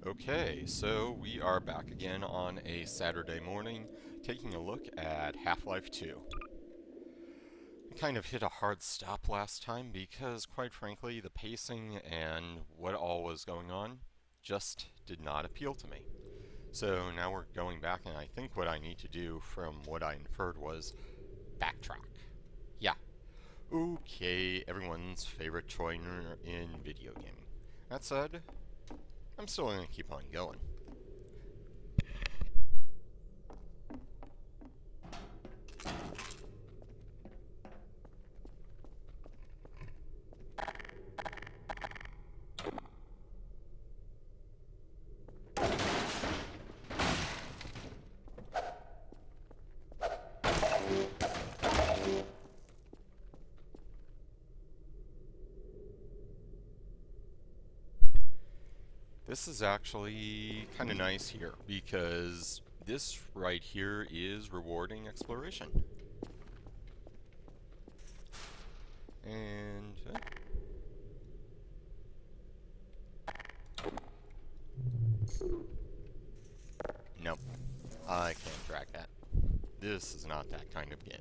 Okay, so we are back again on a Saturday morning, taking a look at Half-Life 2. We kind of hit a hard stop last time because, quite frankly, the pacing and what all was going on just did not appeal to me. So now we're going back, and I think what I need to do, from what I inferred, was backtrack. Yeah, okay, everyone's favorite choice in video gaming. That said, I'm still going to keep on going. This is actually kind of nice here because this right here is rewarding exploration. And nope, I can't drag that. This is not that kind of game.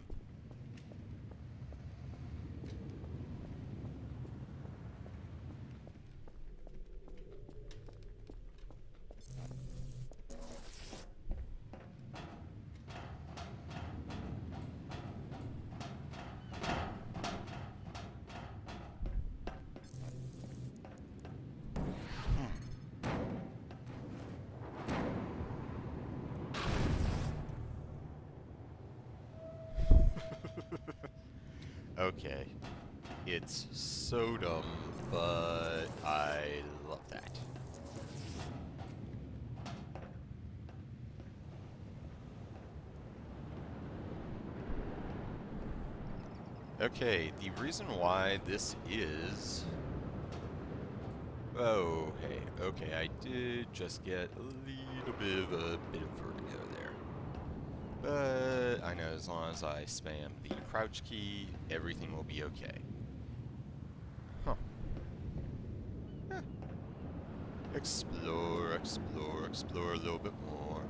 Okay, it's so dumb, but I love that. Okay, the reason why this is... Oh, hey, okay, I did just get a little bit of vertigo there. But I know as long as I spam the crouch key, everything will be okay. Huh. Eh. Explore, explore, explore a little bit more.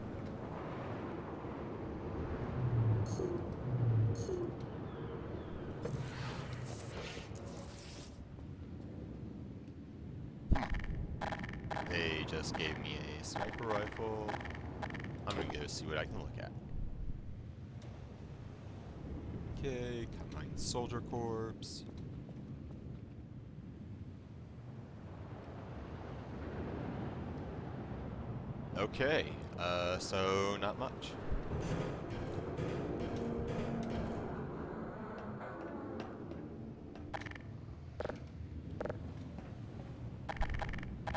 They just gave me a sniper rifle. I'm gonna go see what I can look at. Okay, combined soldier corps. Okay, so not much.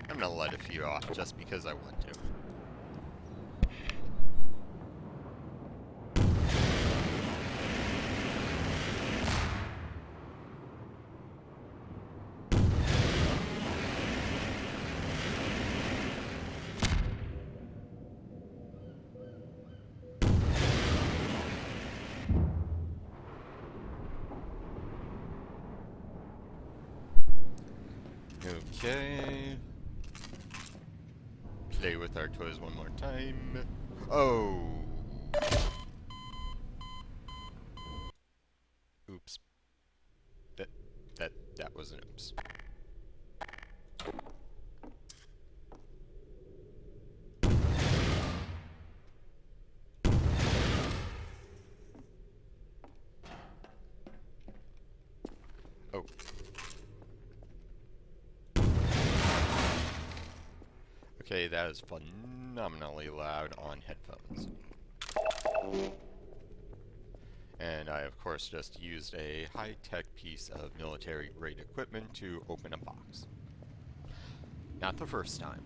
I'm gonna let a few off just because I want to. Okay. Play with our toys one more time. Oh. Oops. That was an oops. Oh. Okay, that is phenomenally loud on headphones. And I, of course, just used a high-tech piece of military-grade equipment to open a box. Not the first time.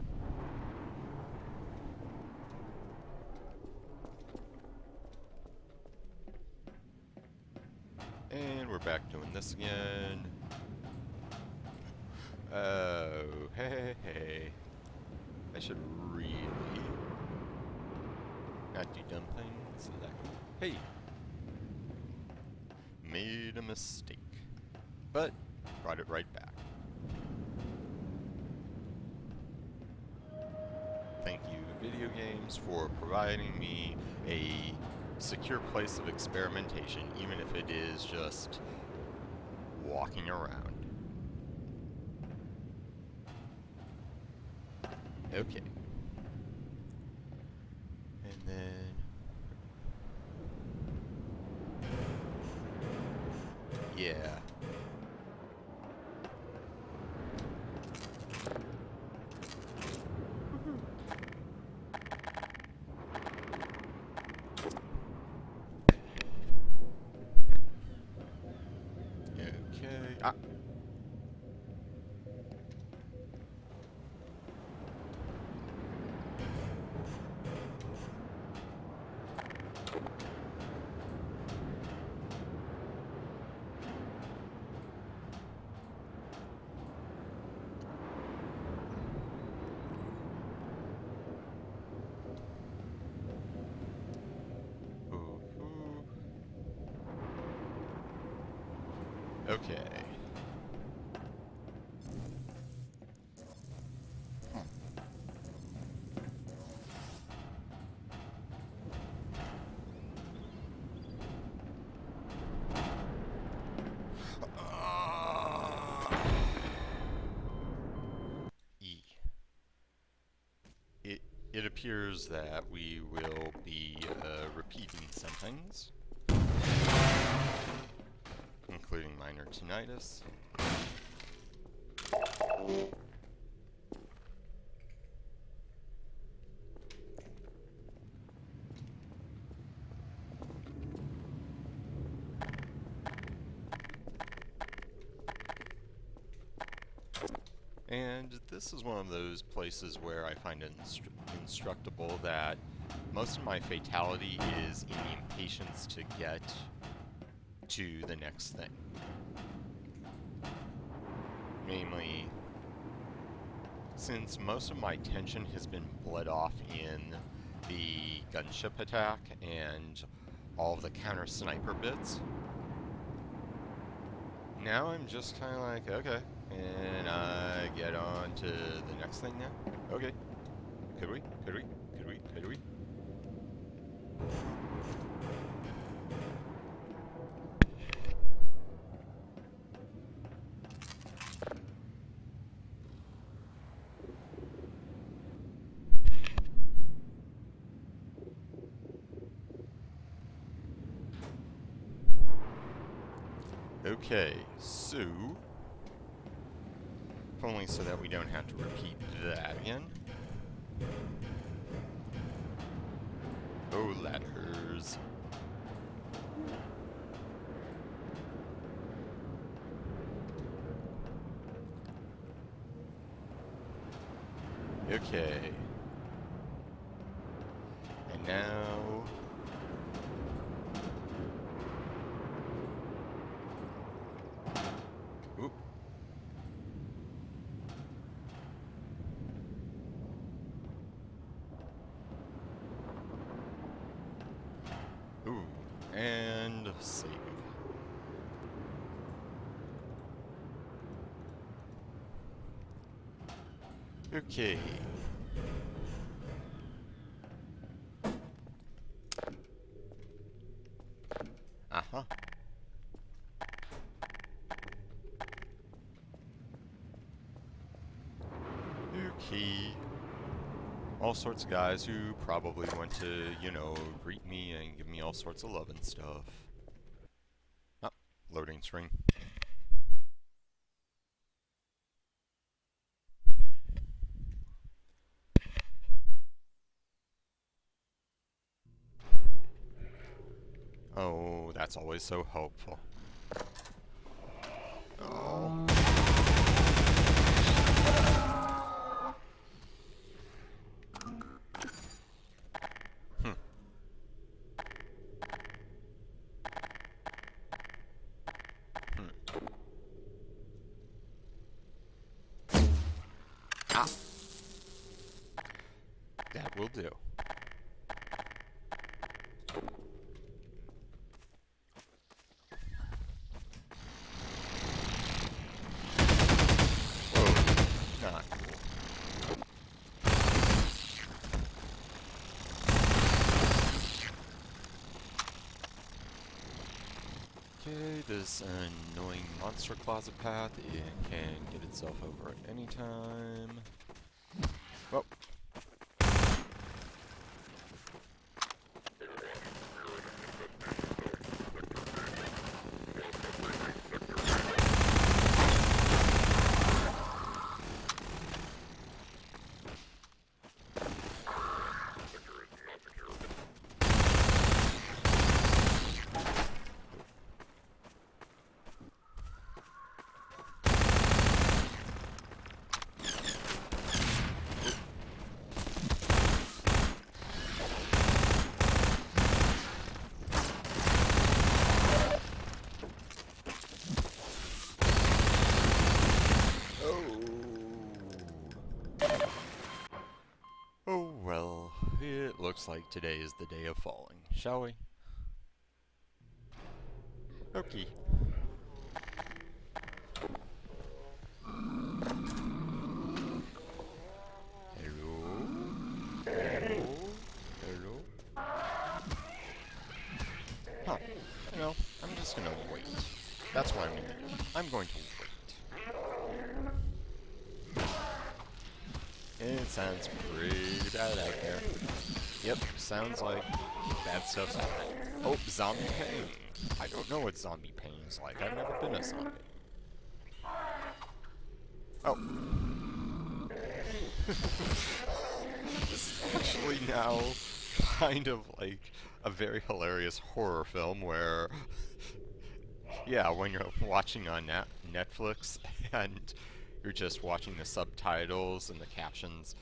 And we're back doing this again. Oh, hey. I should really not do dumb things. Hey! Made a mistake. But, brought it right back. Thank you, video games, for providing me a secure place of experimentation, even if it is just walking around. Okay. And then... yeah. Okay. Ah. Okay. E. It appears that we will be repeating some things, including minor tinnitus. And this is one of those places where I find it instructable that most of my fatality is in the impatience to get to the next thing. Mainly, since most of my tension has been bled off in the gunship attack and all of the counter sniper bits, now I'm just kind of like, okay, and I get on to the next thing now? Okay. Could we? Okay, so... if only so that we don't have to repeat that again. Oh, ladders. Okay. And now... oop. Ooh, and save. Okay. Uh-huh. Okay. All sorts of guys who probably want to, you know, greet me and give me all sorts of love and stuff. Ah, loading screen. Oh, that's always so helpful. Oh. Ah. That will do. Whoa, not cool. this annoying monster closet path. It can get itself over at any time. Well. Oh well, it looks like today is the day of falling, shall we? Okay. Hello? Hello? Hello? Huh. You know, I'm just gonna wait. That's what I'm gonna do. I'm going to wait. It sounds pretty bad out there. Yep, sounds like bad stuff's happening. Oh, zombie pain. I don't know what zombie pain is like. I've never been a zombie. Oh. This is actually now kind of like a very hilarious horror film where, yeah, when you're watching on Netflix and you're just watching the subtitles and the captions,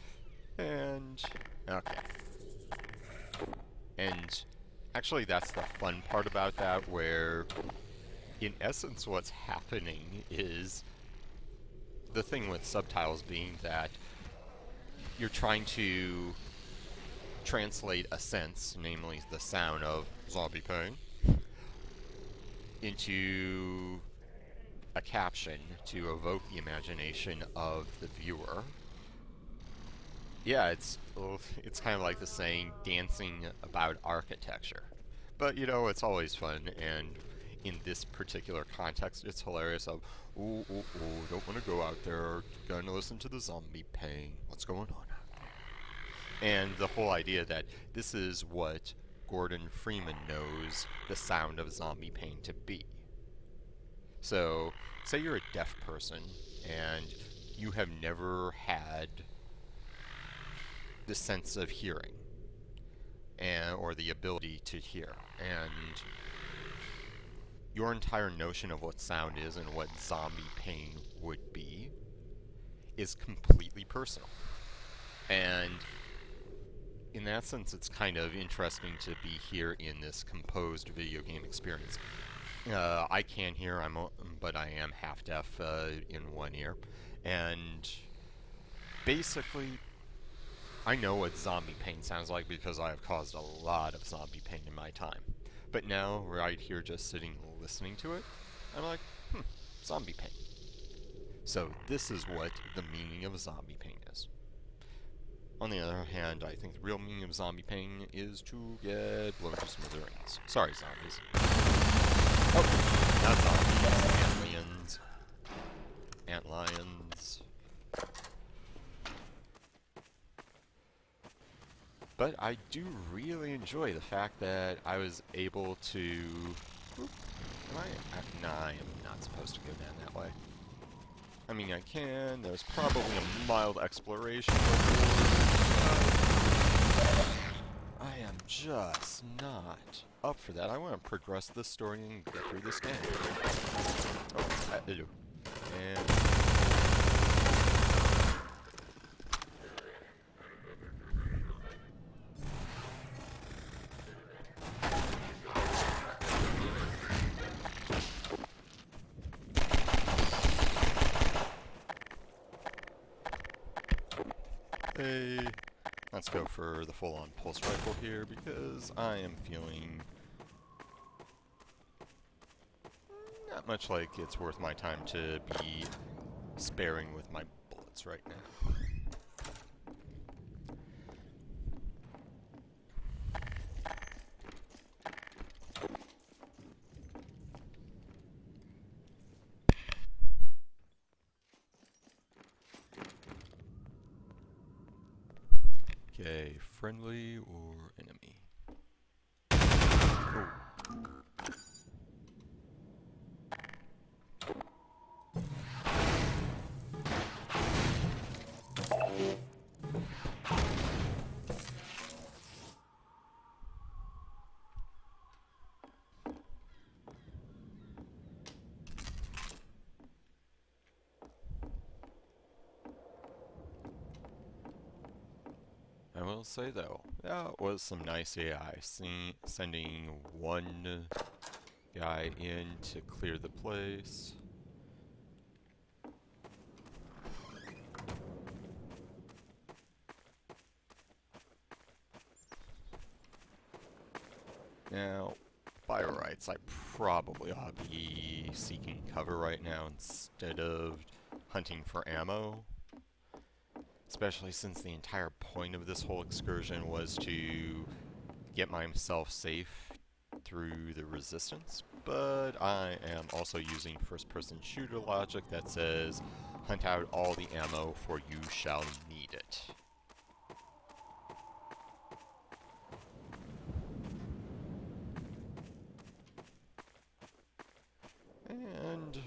and okay. And actually that's the fun part about that, where in essence what's happening is the thing with subtitles being that you're trying to translate a sense, namely the sound of zombie pain, into a caption to evoke the imagination of the viewer. Yeah, it's kind of like the saying, dancing about architecture. But, you know, it's always fun, and in this particular context, it's hilarious of, ooh, ooh, ooh, don't want to go out there, gonna listen to the zombie pain. What's going on out there? And the whole idea that this is what Gordon Freeman knows the sound of zombie pain to be. So, say you're a deaf person, and you have never had the sense of hearing, or the ability to hear, and your entire notion of what sound is and what zombie pain would be is completely personal. And in that sense, it's kind of interesting to be here in this composed video game experience. I can hear, but I am half deaf in one ear, and basically I know what zombie pain sounds like because I have caused a lot of zombie pain in my time. But now, right here just sitting listening to it, I'm like, zombie pain. So this is what the meaning of zombie pain is. On the other hand, I think the real meaning of zombie pain is to get blown to smithereens. Sorry, zombies. Oh, not zombies, Antlions. But I do really enjoy the fact that I was able to... Nah, I am not supposed to go down that way. I mean, I can. There's probably a mild exploration reward. I am just not up for that. I want to progress this story and get through this game. Oh, I do. And... hey, let's go for the full-on pulse rifle here because I am feeling not much like it's worth my time to be sparing with my bullets right now. Okay, friendly or enemy? Cool. I will say though, that was some nice AI. Sending one guy in to clear the place. Now, by rights, I probably ought to be seeking cover right now instead of hunting for ammo. Especially since the entire point of this whole excursion was to get myself safe through the resistance. But I am also using first-person shooter logic that says, hunt out all the ammo for you shall need it. And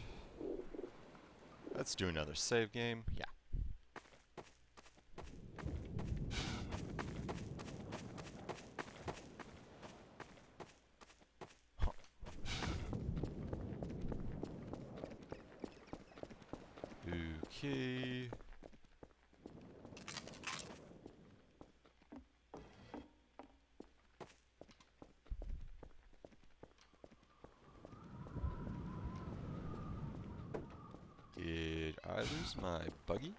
let's do another save game. Yeah. Huh. Okay. Did I lose my buggy?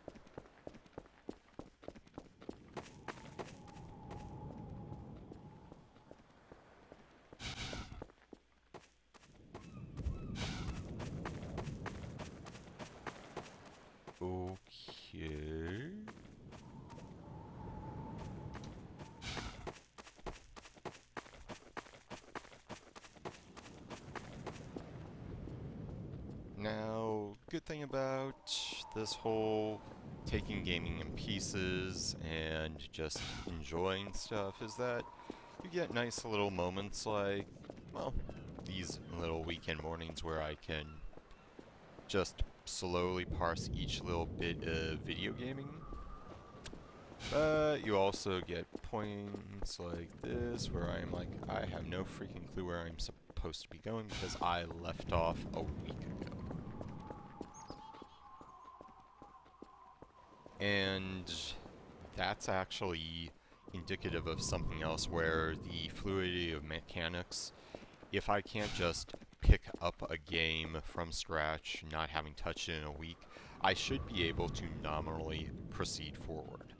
Okay. Now, good thing about this whole taking gaming in pieces and just enjoying stuff is that you get nice little moments like, well, these little weekend mornings where I can just slowly parse each little bit of video gaming. But you also get points like this where I'm like, I have no freaking clue where I'm supposed to be going because I left off a week ago. And that's actually indicative of something else where the fluidity of mechanics, if I can't just pick up a game from scratch, not having touched it in a week, I should be able to nominally proceed forward.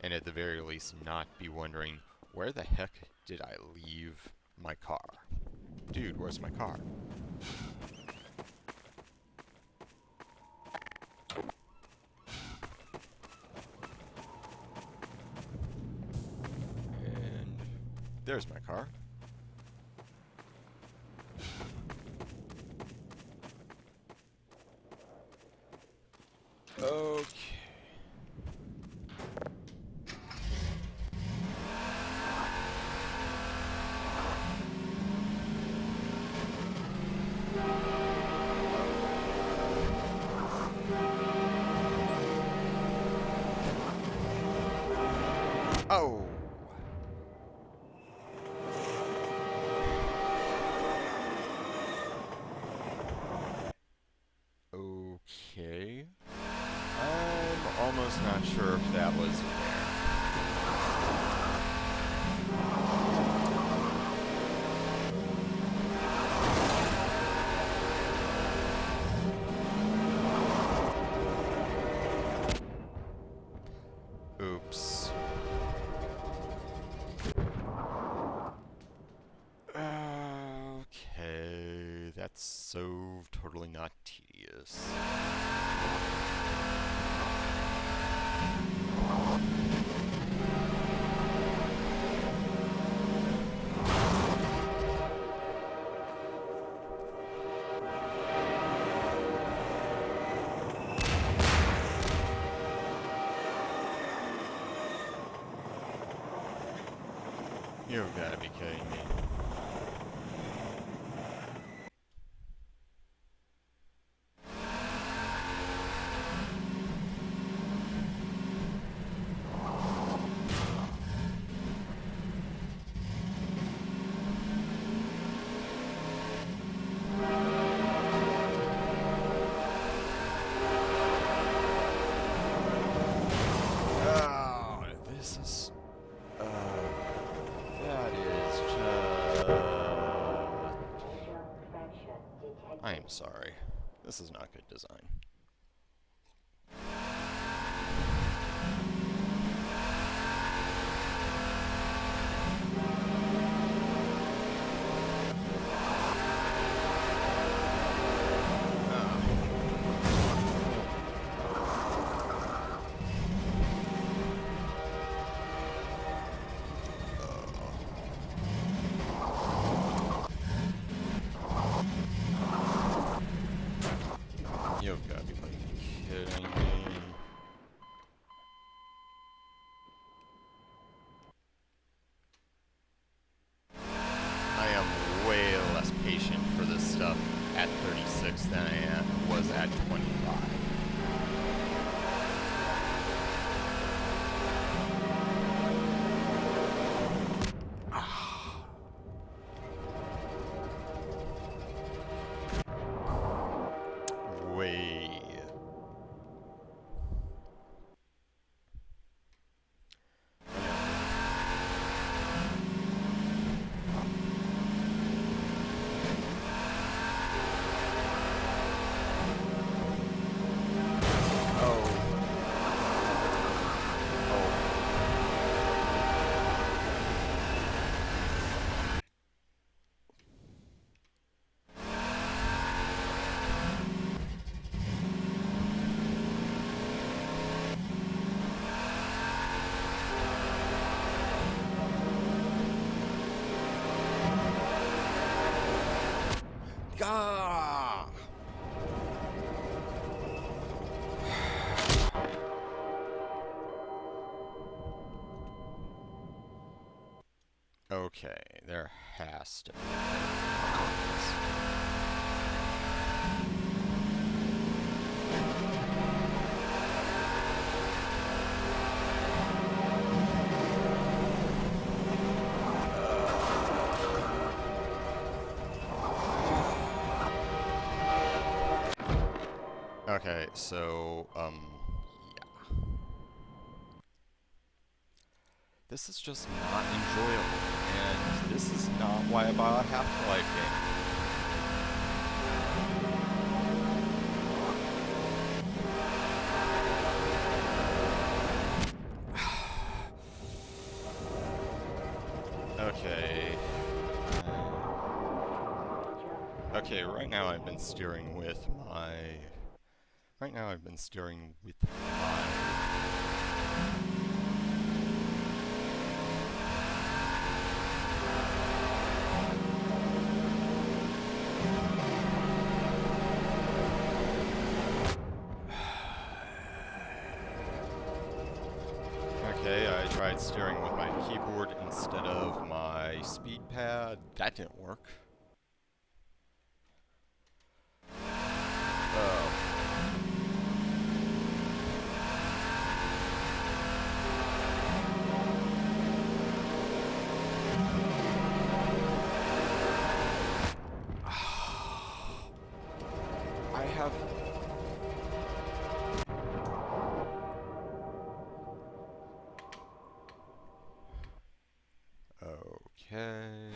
And at the very least not be wondering, where the heck did I leave my car? Dude, where's my car? And there's my car. Okay. Oh! Okay. I'm almost not sure if that was fair. Oops. Okay, that's so totally not tedious. You've gotta be kidding me. I am sorry. This is not good design. You've got to be kidding me. I am way less patient for this stuff at 36 than I was at 25. Gah! Okay, there has to be. Okay, so, yeah. This is just not enjoyable, and this is not why I bought a Half-Life game. Okay. Okay, right now I've been steering with my... Okay, I tried steering with my keyboard instead of my speed pad. That didn't work. I have... Okay...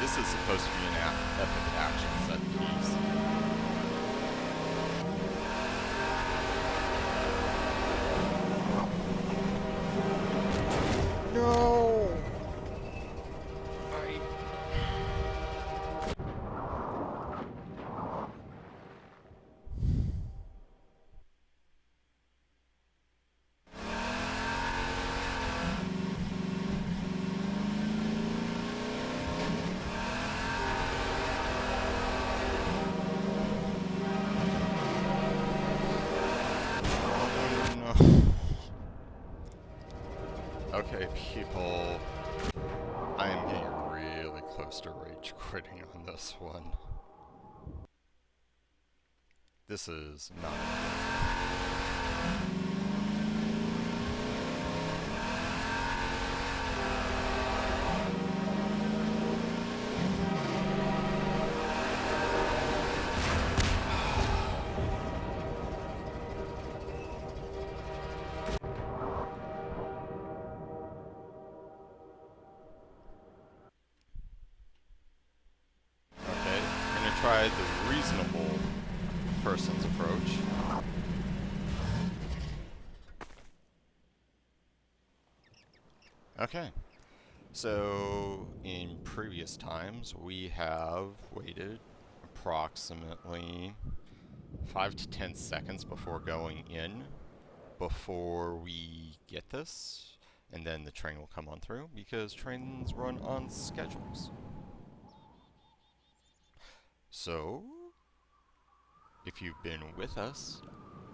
This is supposed to be an epic action set piece. No! Okay, people. I am getting really close to rage quitting on this one. This is not okay. I'm gonna try the reasonable person's approach. Okay. So, in previous times, we have waited approximately 5 to 10 seconds before going in, before we get this, and then the train will come on through, because trains run on schedules. So, if you've been with us,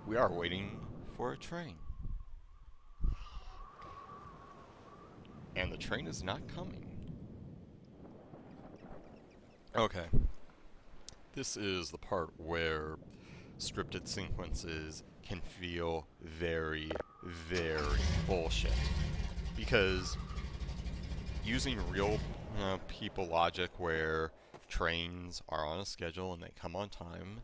we are waiting for a train. And the train is not coming. Okay. This is the part where scripted sequences can feel very, very bullshit. Because using real people logic where trains are on a schedule and they come on time,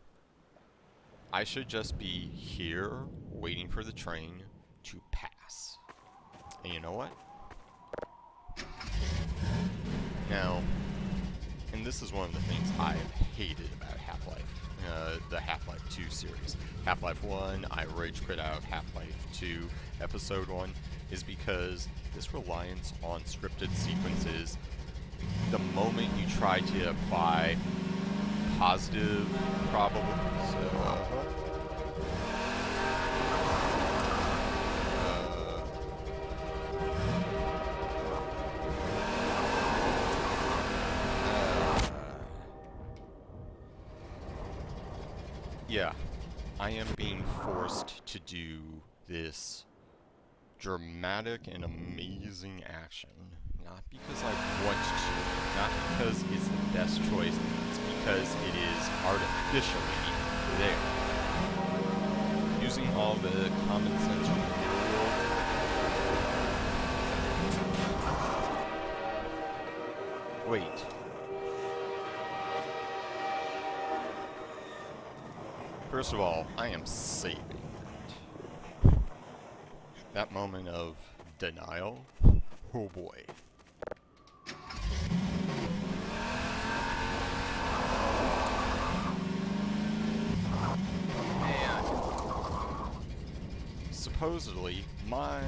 I should just be here waiting for the train to pass. And you know what? Now, and this is one of the things I've hated about Half-Life, the Half-Life 2 series. Half-Life 1, I rage quit out of Half-Life 2 Episode 1, is because this reliance on scripted sequences, the moment you try to apply positive probable, yeah, I am being forced to do this dramatic and amazing action. Not because I want to, not because it's the best choice, it's because it is artificially there. Using all the common sense from the real world. Wait. First of all, I am saving it. That moment of denial, oh boy. And supposedly, my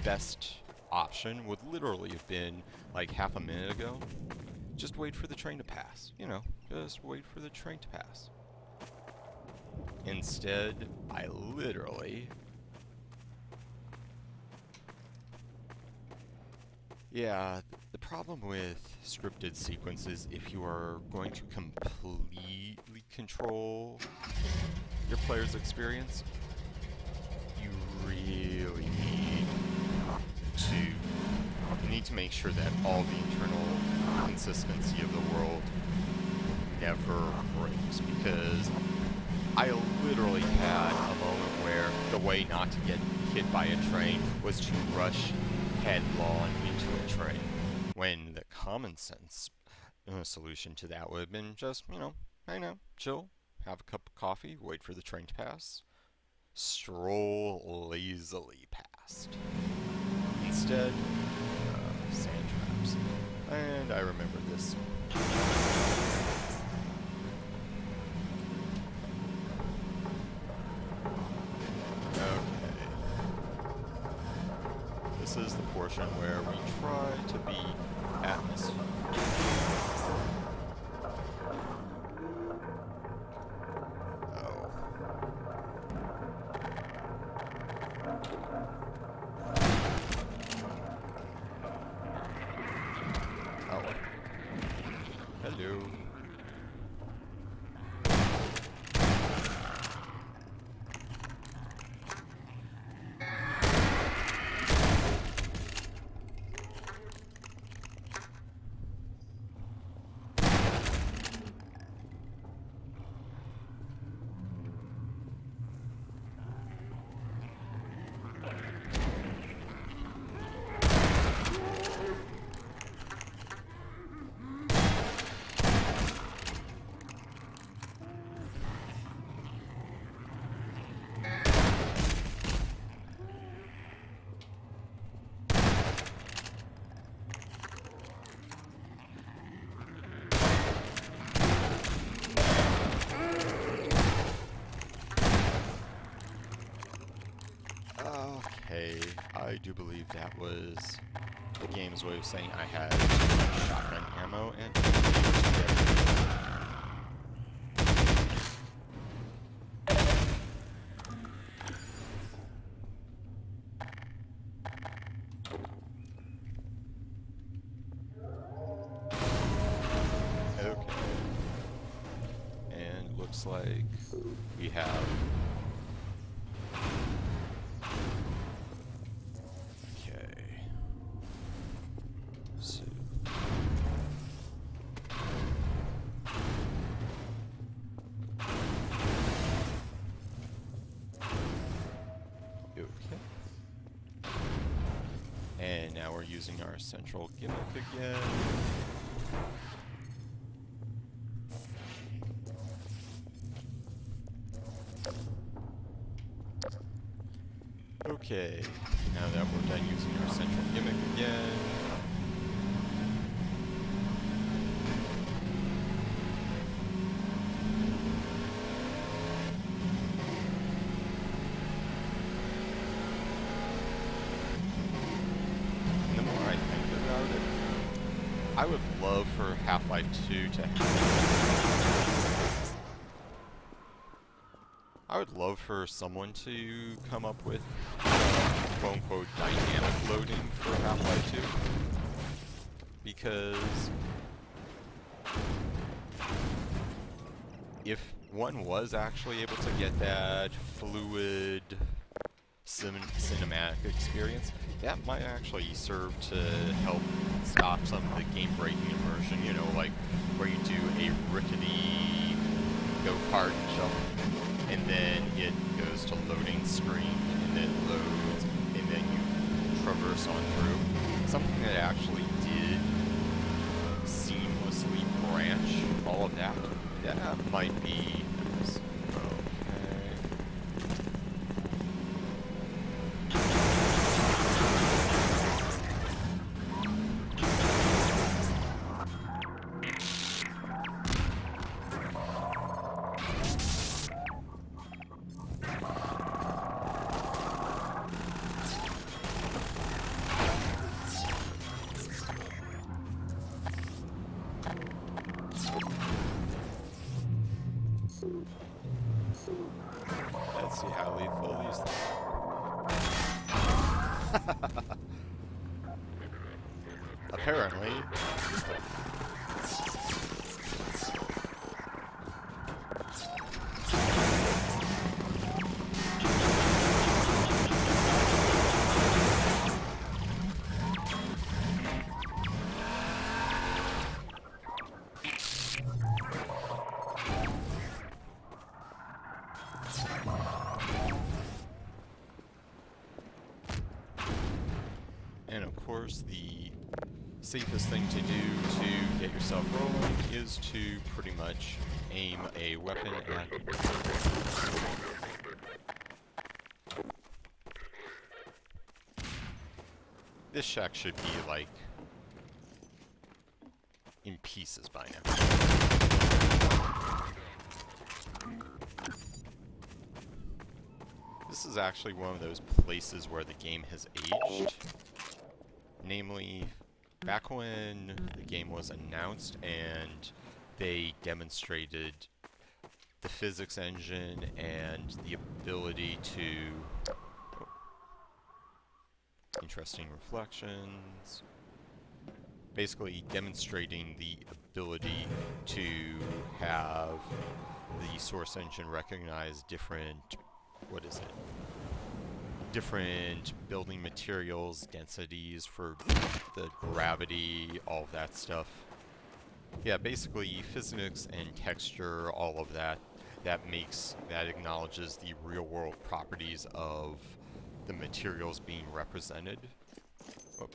best option would literally have been like half a minute ago. Just wait for the train to pass. You know, just wait for the train to pass. Instead, I literally... Yeah, the problem with scripted sequences, if you are going to completely control your player's experience, you really need to make sure that all the internal consistency of the world never breaks, because I literally had a moment where the way not to get hit by a train was to rush headlong into a train, when the common sense solution to that would have been just, you know, hang out, chill, have a cup of coffee, wait for the train to pass, stroll lazily past. Instead, sand traps. And I remember this. This is the portion where we try to be atmospheric. Oh. Oh. Hello. Okay, I do believe that was the game's way of saying I had shotgun ammo and okay. And looks like we have and now we're using our central gimmick again. Okay, now that we're done using our central gimmick again, and the more I think about it, I would love for Half-Life 2 to I would love for someone to come up with quote-unquote dynamic loading for Half-Life 2, because if one was actually able to get that fluid cinematic experience, that might actually serve to help stop some of the game-breaking immersion, you know, like where you do a rickety go-kart jump, and then it goes to loading screen, and then loads, and then you traverse on through. Something that actually did seamlessly branch all of that, that might be nice. Let's see how lethal these things. Apparently. And of course, the safest thing to do to get yourself rolling is to pretty much aim a weapon at this shack should be like in pieces by now. This is actually one of those places where the game has aged. Namely, back when the game was announced and they demonstrated the physics engine and the ability to... Oh, interesting reflections. Basically demonstrating the ability to have the source engine recognize different... what is it? Different building materials, densities for the gravity, all of that stuff. Yeah, basically physics and texture, all of that, that acknowledges the real world properties of the materials being represented. Oh.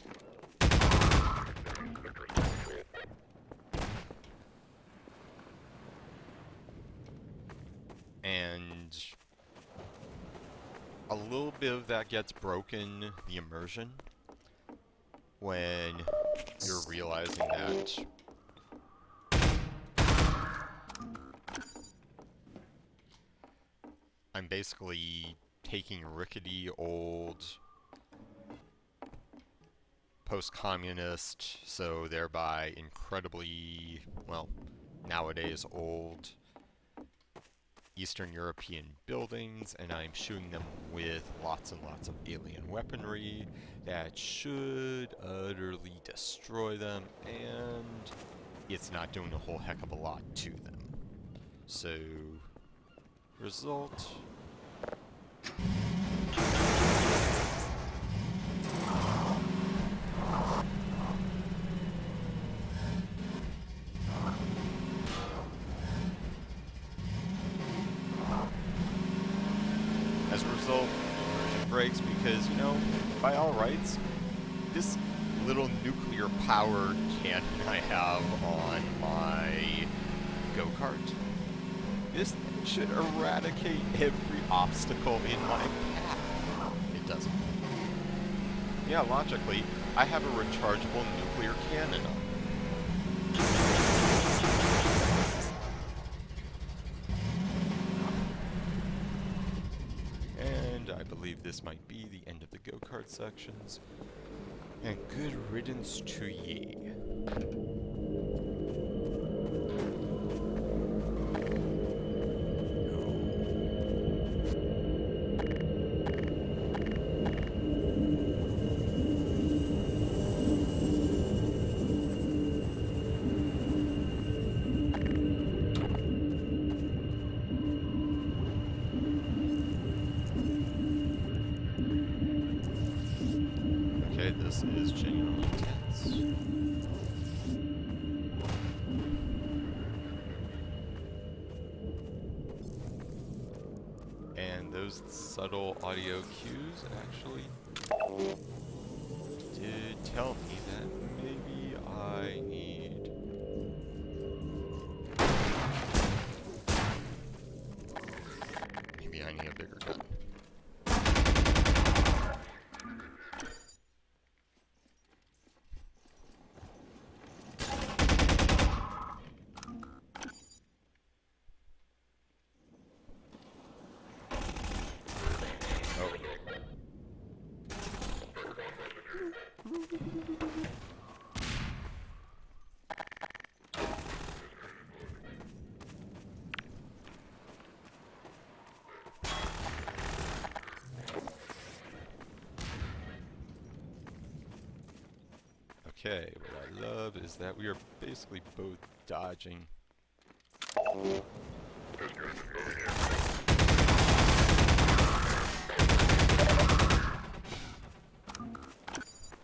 And a little bit of that gets broken, the immersion, when you're realizing that I'm basically taking rickety old post-communist, so thereby incredibly, well, nowadays old Eastern European buildings, and I'm shooting them with lots and lots of alien weaponry that should utterly destroy them, and it's not doing a whole heck of a lot to them. So, result... As a result, immersion breaks because, you know, by all rights, this little nuclear-powered cannon I have on my go-kart, this thing should eradicate every obstacle in my path. It doesn't. Yeah, logically, I have a rechargeable nuclear cannon on. I believe this might be the end of the go-kart sections. And good riddance to ye. This is genuinely intense. And those subtle audio cues actually did tell me that maybe I need... maybe I need a bigger gun. Okay, what I love is that we are basically both dodging.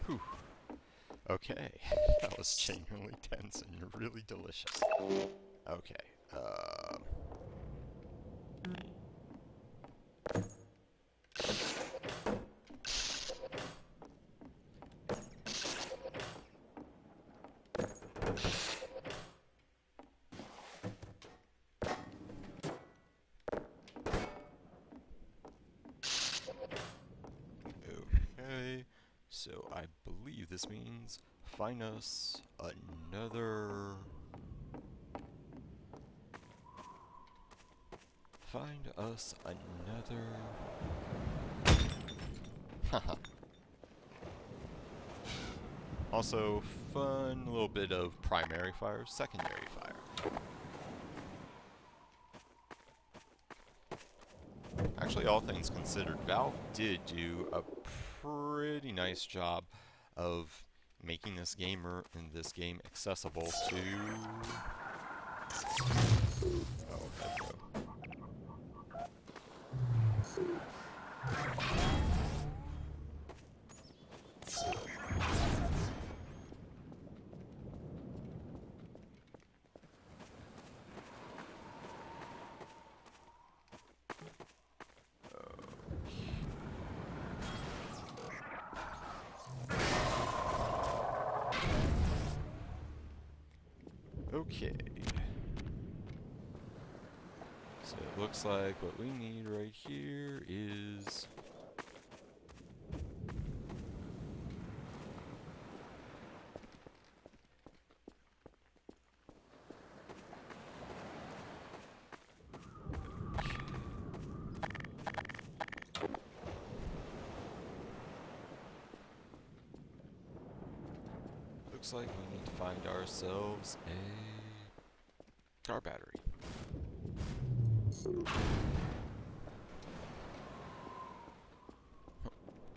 Whew. Okay, that was genuinely tense and really delicious. Okay, so I believe this means find us another... Find us another... Haha. Also, fun little bit of primary fire, secondary fire. Actually, all things considered, Valve did do a pretty nice job of making this game accessible to... Oh, there we go. Okay. So it looks like what we need right here is... looks like we need to find ourselves a car battery.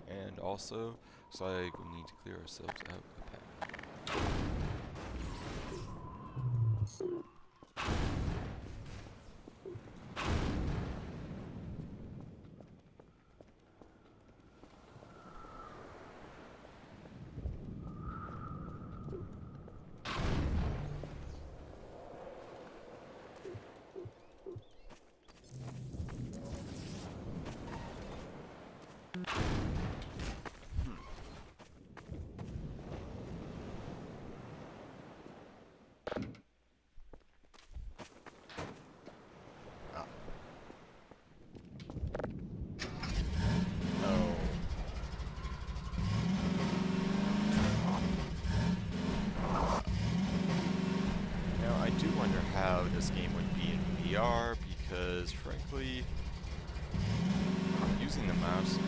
And also, looks like we need to clear ourselves out a path. How this game would be in VR, because frankly, using the mouse is a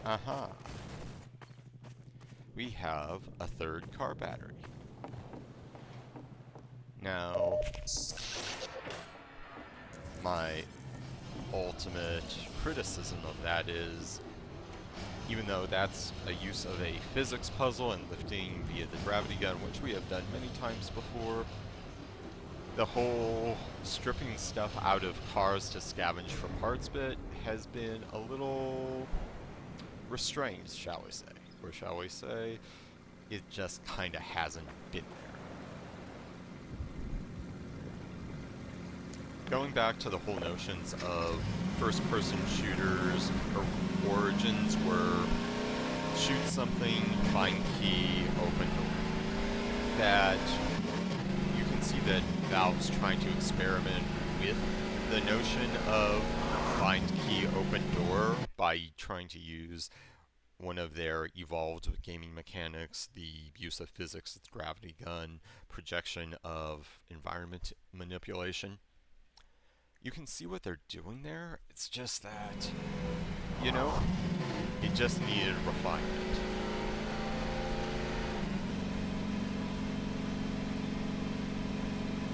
Aha. We have a third car battery. Now, my ultimate criticism of that is, even though that's a use of a physics puzzle and lifting via the gravity gun, which we have done many times before, the whole stripping stuff out of cars to scavenge for parts bit has been a little restrained, shall we say. Or shall we say, it just kinda hasn't been there. Going back to the whole notions of first-person shooters, or origins were shoot something, find key, open door. That you can see that Valve's trying to experiment with the notion of find key, open door by trying to use one of their evolved gaming mechanics, the use of physics, the gravity gun, projection of environment manipulation. You can see what they're doing there. It's just that, you know, it just needed refinement.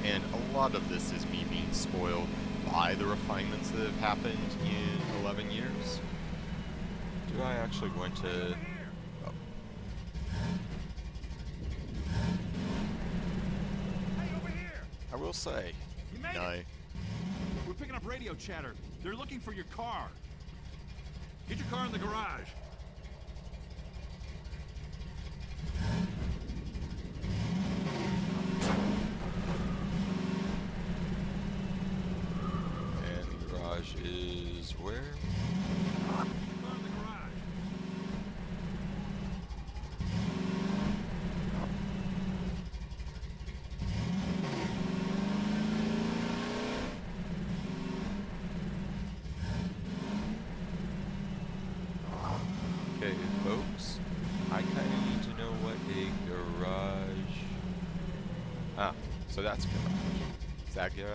And a lot of this is me being spoiled by the refinements that have happened in 11 years. Do I actually want to... Oh. Hey, over here! I will say, You made it. We're picking up radio chatter. They're looking for your car. Get your car in the garage. And the garage is where? Car in the garage. Okay, folks, I kind of need to know what a garage... Ah, so that's garage. Is that garage?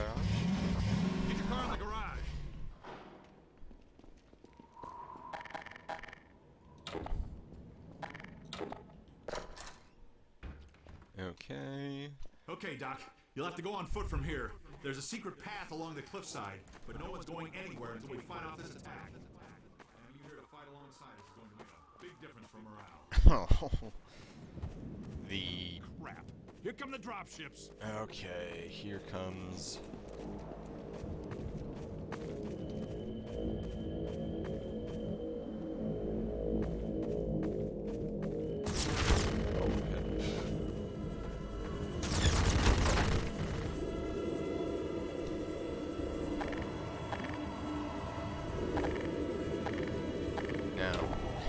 Get your car in the garage. Okay. Okay, Doc. You'll have to go on foot from here. There's a secret path along the cliffside, but no one's going anywhere until we fight off this attack. And you here to fight alongside us is going to make a big difference for morale. Oh. The... Crap. Here come the dropships. Okay, here comes...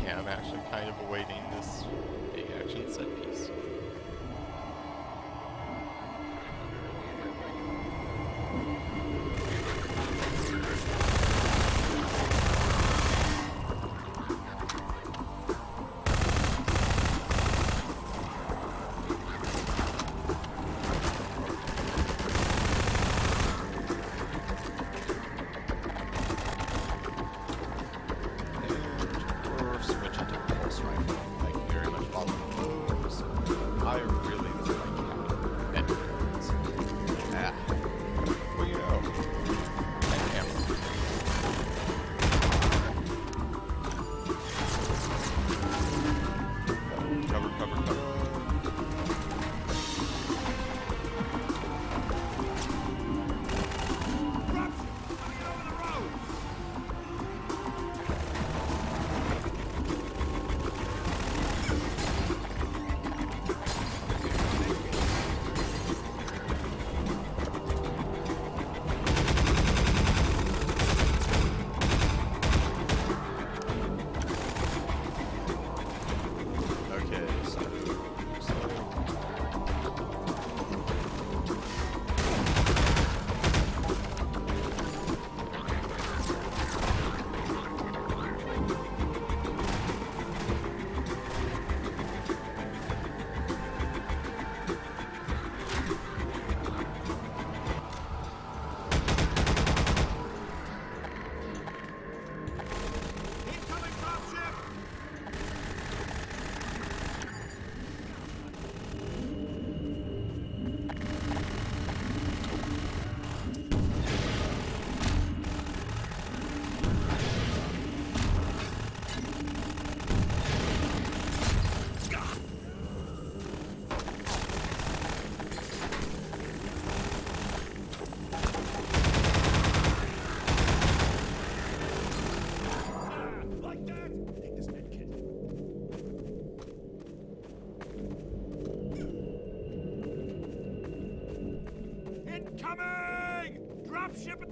I'm actually kind of awaiting this big action set piece.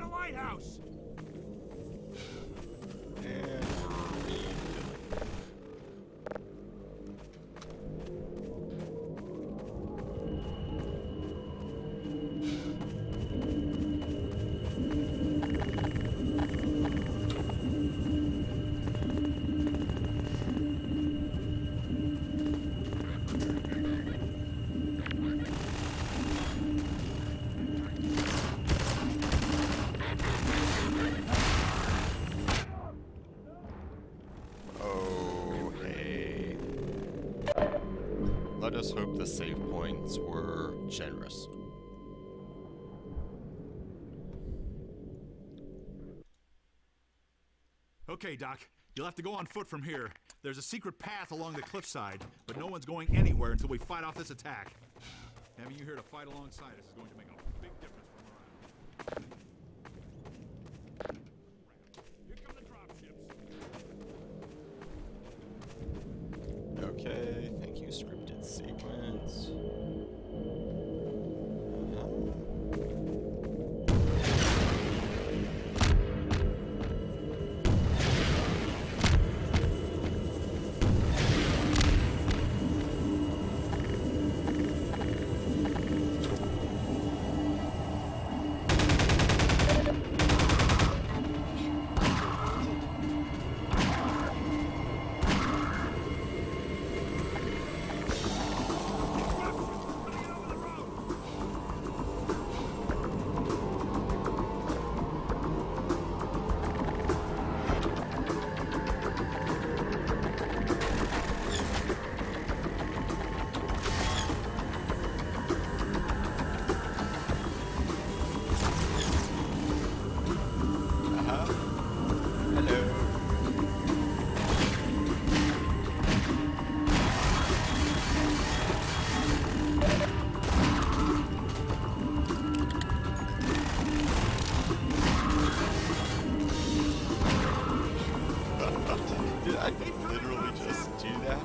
the lighthouse! And we're refilling. Oh, hey. Let us hope the save points were generous. Okay, Doc. You'll have to go on foot from here. There's a secret path along the cliffside, but no one's going anywhere until we fight off this attack. Having you here to fight alongside us is going to make a big difference for morale. Here come the dropships. Okay, thank you, scripted sequence. Did I literally just do that?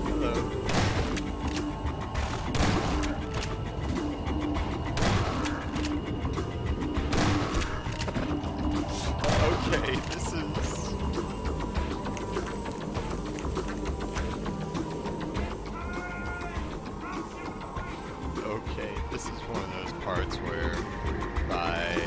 Hello. Okay, this is... Okay, this is one of those parts where by...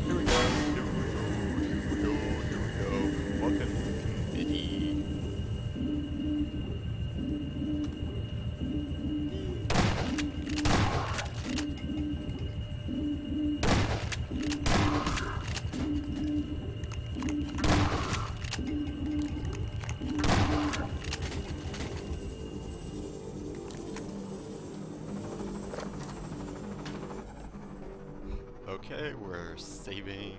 Here we go, here we go, here we go, here we go. Welcome to committee. Okay, we're saving.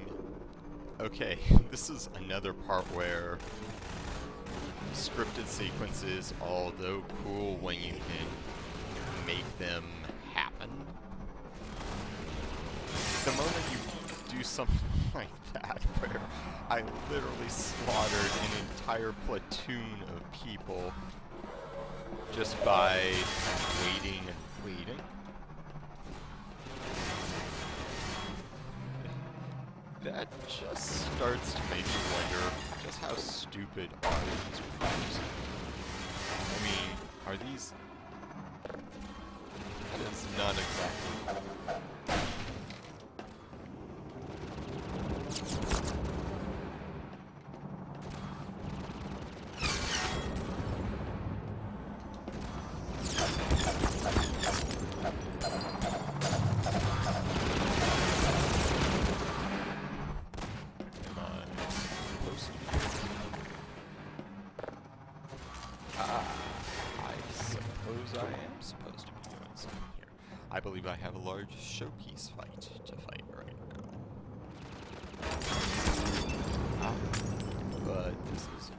Okay, this is another part where scripted sequences, although cool when you can make them happen, the moment you do something like that, where I literally slaughtered an entire platoon of people just by waiting and waiting. That just starts to make me wonder just how stupid are these creatures. I mean, are these... That is not exactly... I am supposed to be doing something here. I believe I have a large showpiece fight to fight right now. But this is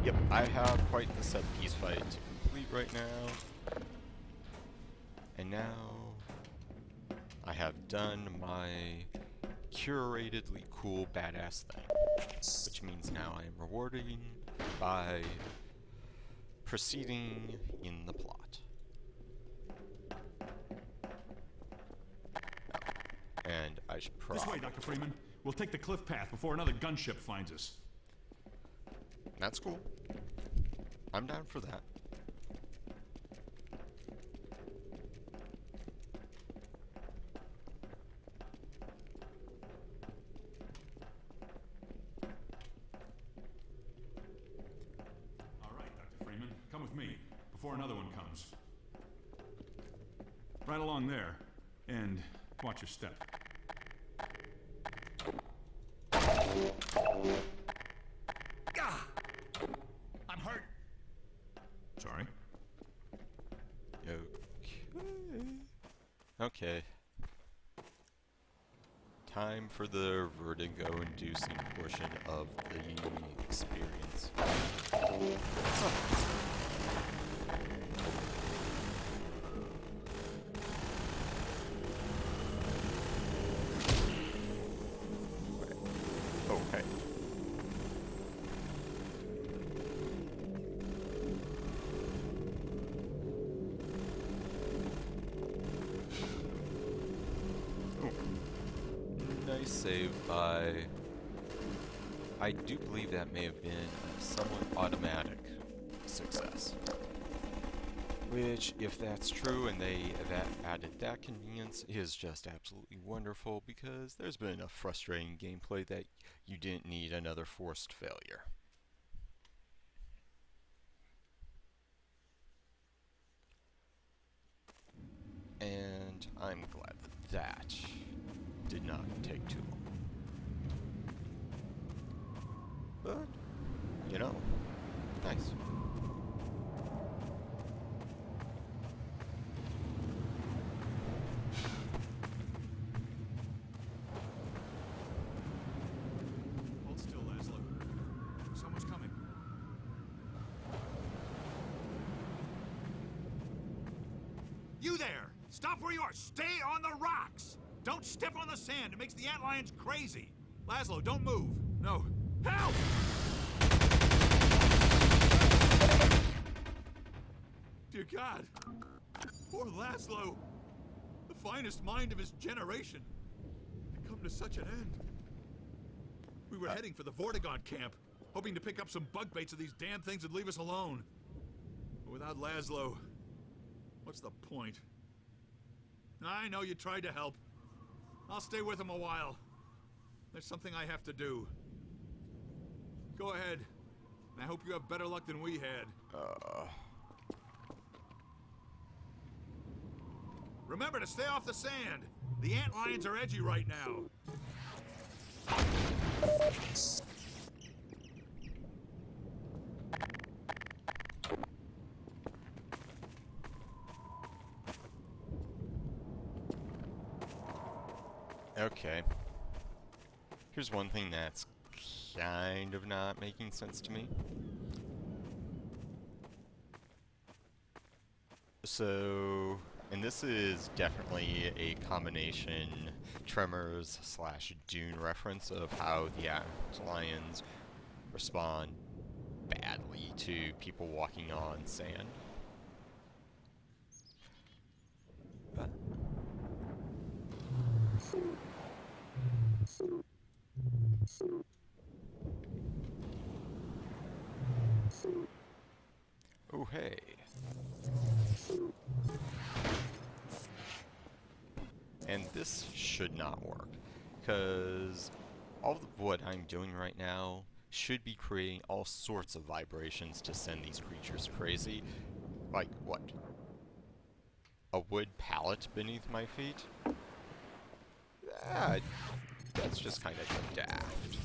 Yep, I have quite the set-piece fight to complete right now. And now I have done my curatedly cool badass thing, which means now I am rewarding by proceeding in the plot. And I should This way, Dr. Freeman. We'll take the cliff path before another gunship finds us. That's cool. I'm down for that. All right, Dr. Freeman. Come with me before another one comes. Right along there. And watch your step. Ah! I'm hurt. Sorry. Okay. Time for the vertigo-inducing portion of the experience. Okay. Nice save by... I do believe that may have been a somewhat automatic success. Which, if that's true and they added that convenience, is just absolutely wonderful, because there's been enough frustrating gameplay that you didn't need another forced failure. And I'm glad that that did not take too long. But, you know, nice. Hold still, Laszlo. Someone's coming. You there! Stop where you are! Stay on the rocks! Don't step on the sand! It makes the Antlions crazy! Laszlo, don't move! No. Help! Dear God! Poor Laszlo! The finest mind of his generation! To come to such an end. We were heading for the Vortigaunt camp, hoping to pick up some bug baits of these damn things and leave us alone. But without Laszlo, what's the point? I know you tried to help. I'll stay with him a while. There's something I have to do. Go ahead. And I hope you have better luck than we had. Remember to stay off the sand. The Antlions are edgy right now. Okay. Here's one thing that's kind of not making sense to me. So, and this is definitely a combination Tremors / Dune reference of how the Antlions respond badly to people walking on sand. Oh, hey. And this should not work, because all of what I'm doing right now should be creating all sorts of vibrations to send these creatures crazy. Like, what? A wood pallet beneath my feet? That's just kind of daft.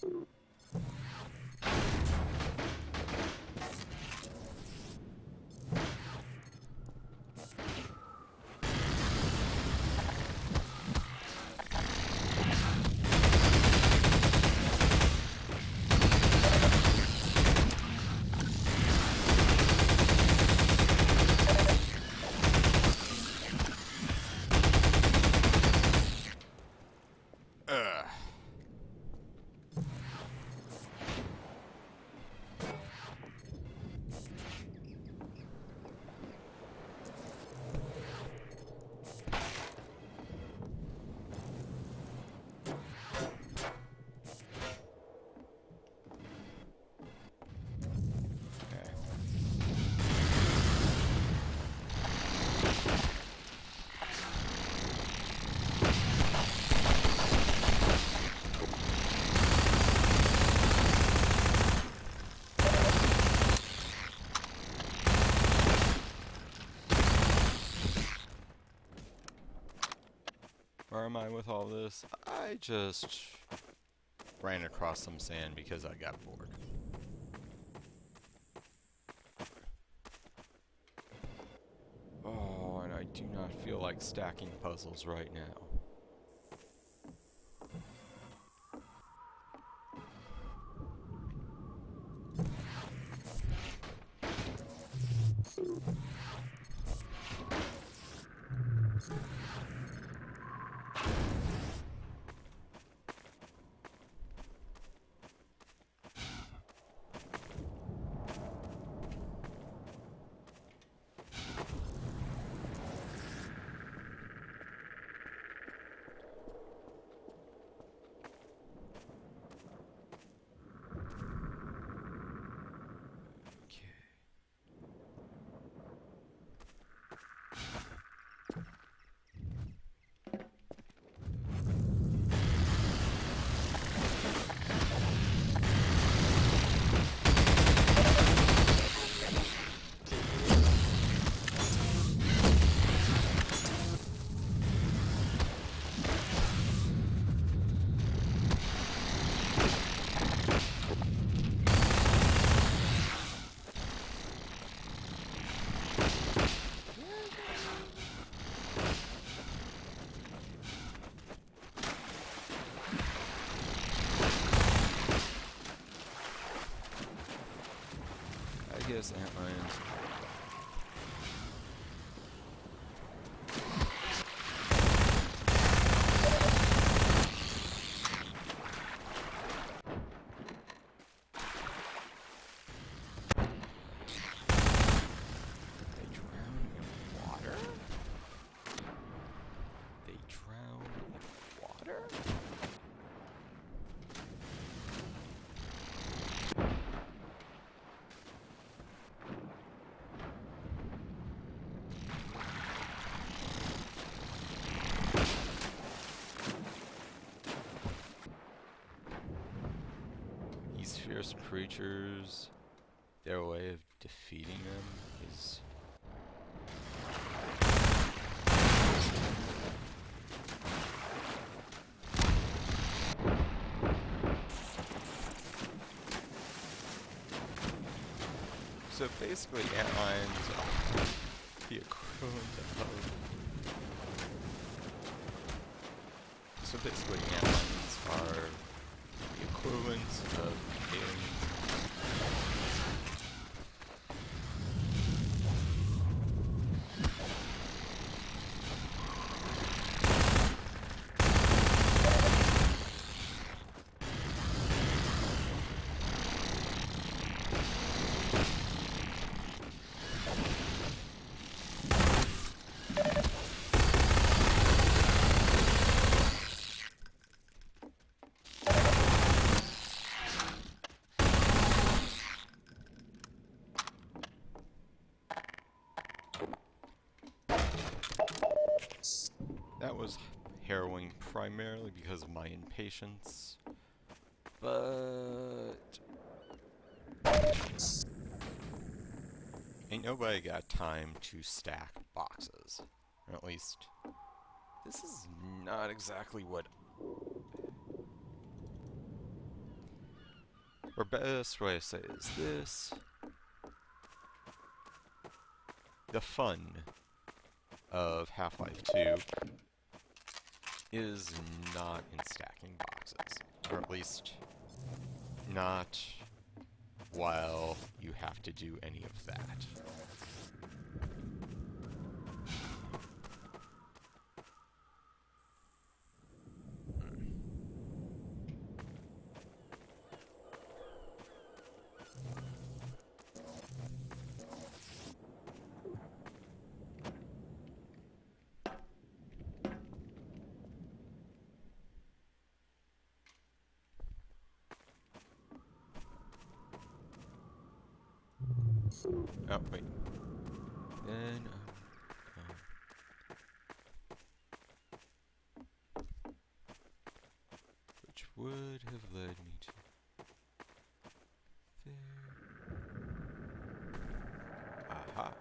Ugh. Where am I with all this? I just ran across some sand because I got bored. Oh, and I do not feel like stacking puzzles right now. I guess Antlions. They drown in water? They drown in water? These fierce creatures, their way of defeating them is... So basically, Antlions are the equivalent of... So basically, Antlions are the equivalent of aliens. That was harrowing primarily because of my impatience, but ain't nobody got time to stack boxes. Or at least, this is not exactly what... or best way to say is this. The fun of Half-Life 2 is not in stacking boxes, or at least not while you have to do any of that. Oh, wait. Then, which would have led me to there. Aha.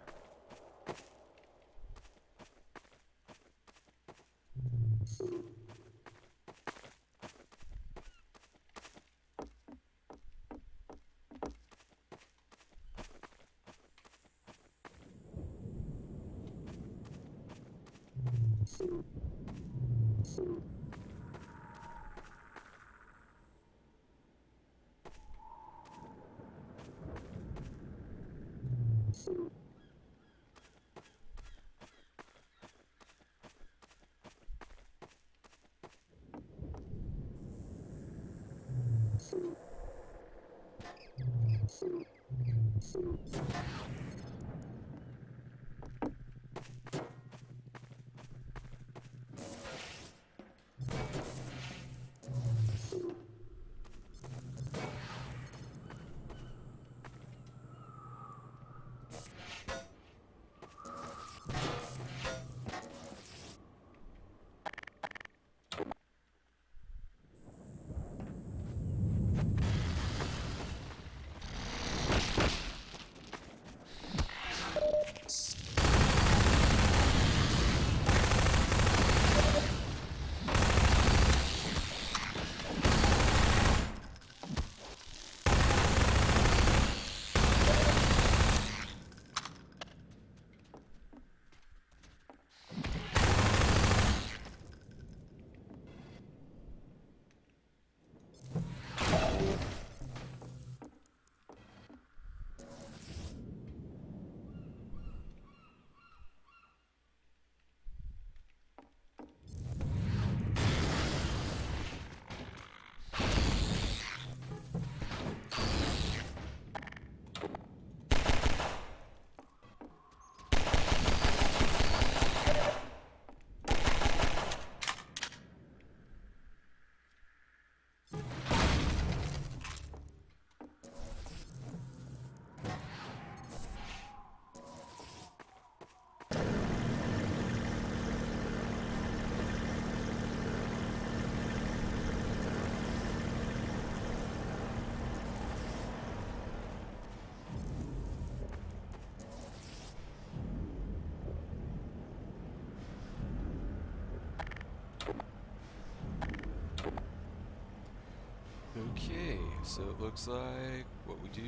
Okay, so it looks like what we do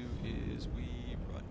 is we run.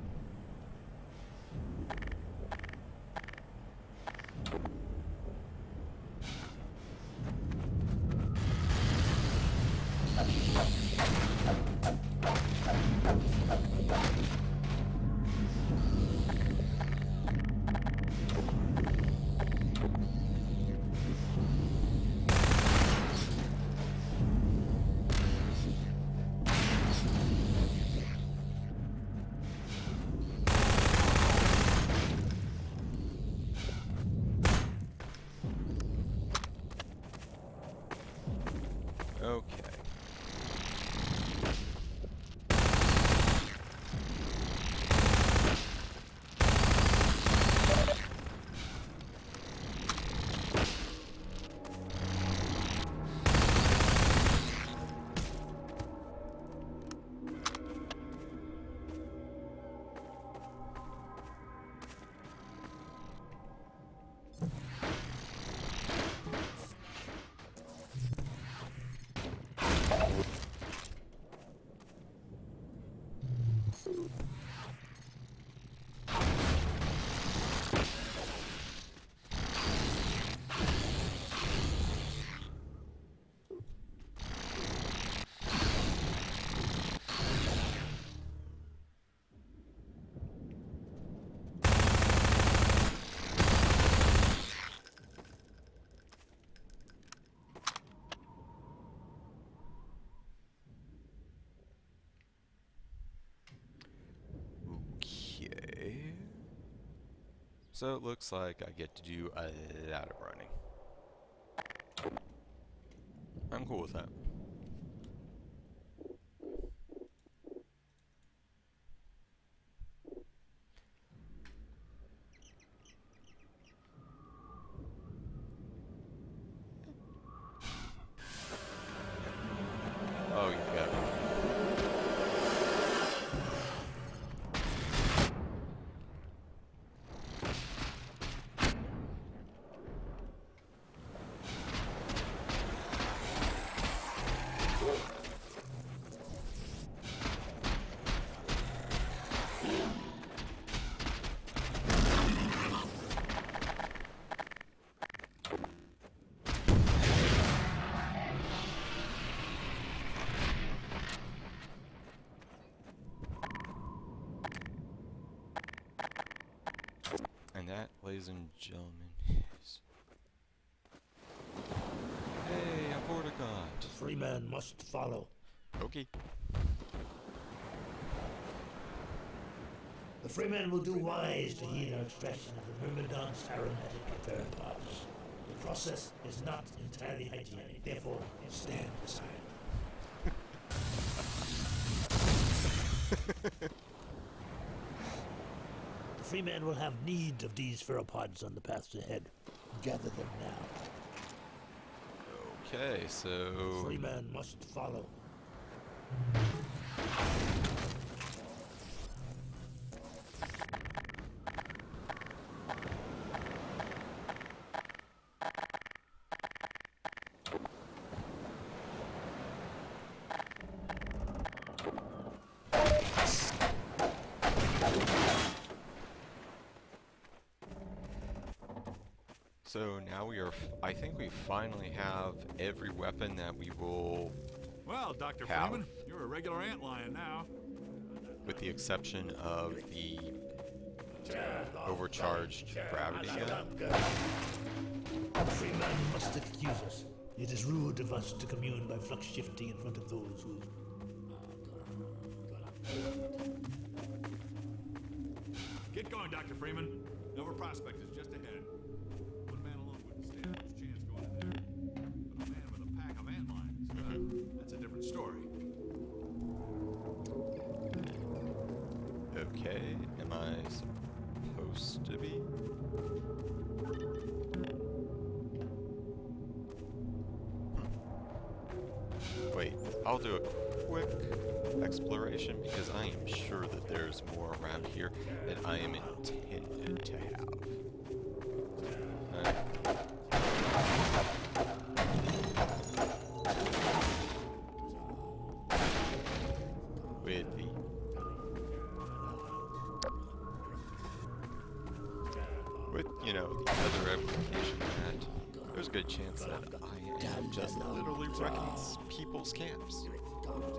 So it looks like I get to do a lot of running. I'm cool with that. Oh, you got it. And that, ladies and gentlemen, is... Hey, a Vortigaunt! Free man must follow. Okay. The free man will do wise to heed our extraction of the Myrmidon's aromatic theropods. The process is not entirely hygienic, therefore stand aside. The free man will have need of these theropods on the paths ahead. Gather them now. Okay, so... The free man must follow. So now we are, I think we finally have every weapon that we will, Well, Dr. How? Freeman, you're a regular antlion now. with the exception of the overcharged gravity gun. The free man must excuse us. It is rude of us to commune by flux shifting in front of those who... Get going, Dr. Freeman. Nova Prospect is just ahead. One man alone wouldn't stand much chance going in there. But a man with a pack of antlions, that's a different story. Okay, am I supposed to be? Wait, I'll do a quick exploration because I am sure that there's more around here that I am intended to have. With the... With, you know, the other application that there's a good chance that I am just literally wrecking people's camps.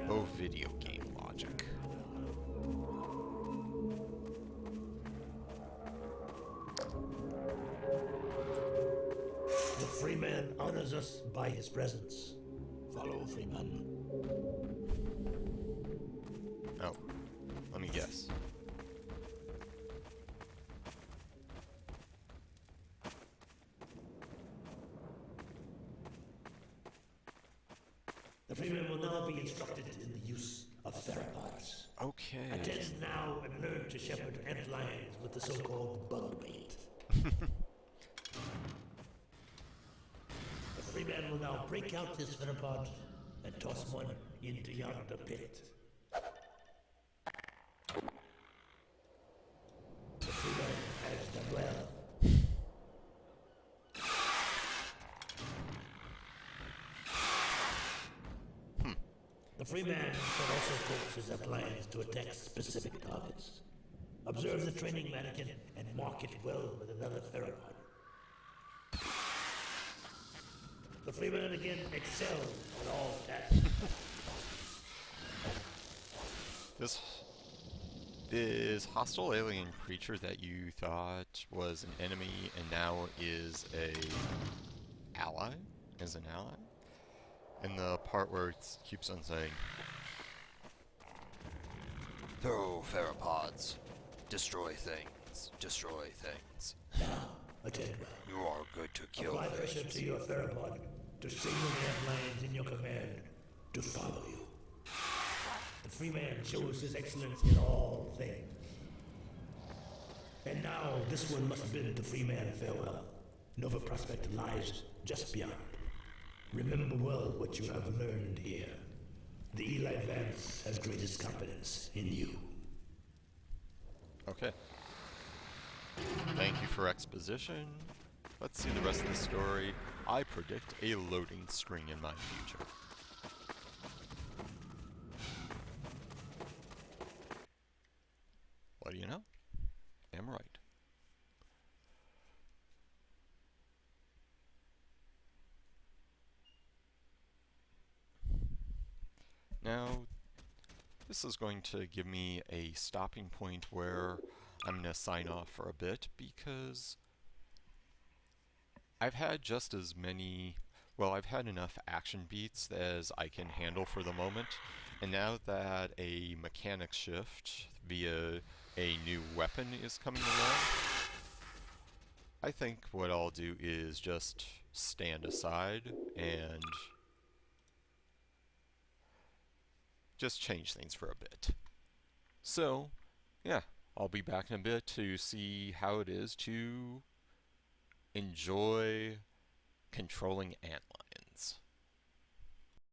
Oh, video game logic. The free man honors us by his presence. Follow, free man. Oh, let me guess. The free man will now be instructed in the use of theropods. Okay. Attend now and learn to shepherd antlions with the so-called bug bait. The free man will now break out his theropod and toss one into yonder pit. The free man has done well. The free man can also coax his antlions to attack specific targets. Observe the training mannequin and mark it well with another theropod. The free man again excels at all tasks. This hostile alien creature that you thought was an enemy and now is a ally? Is an ally? In the part where it keeps on saying, "Throw theropods, destroy thing." things. Destroy things. Now, attend well. You are good to kill Apply pressure things. to your theropod to signal the Antlions in your command to follow you. The free man shows his excellence in all things. And now this one must bid the free man farewell. Nova Prospect lies just beyond. Remember well what you have learned here. The Eli Vance has greatest confidence in you. Okay. Thank you for exposition. Let's see the rest of the story. I predict a loading screen in my future. What do you know? I'm right. Now, this is going to give me a stopping point where I'm going to sign off for a bit because I've had just as many, well, I've had enough action beats as I can handle for the moment. And now that a mechanic shift via a new weapon is coming along, I think what I'll do is just stand aside and just change things for a bit. So, yeah, I'll be back in a bit to see how it is to enjoy controlling antlions.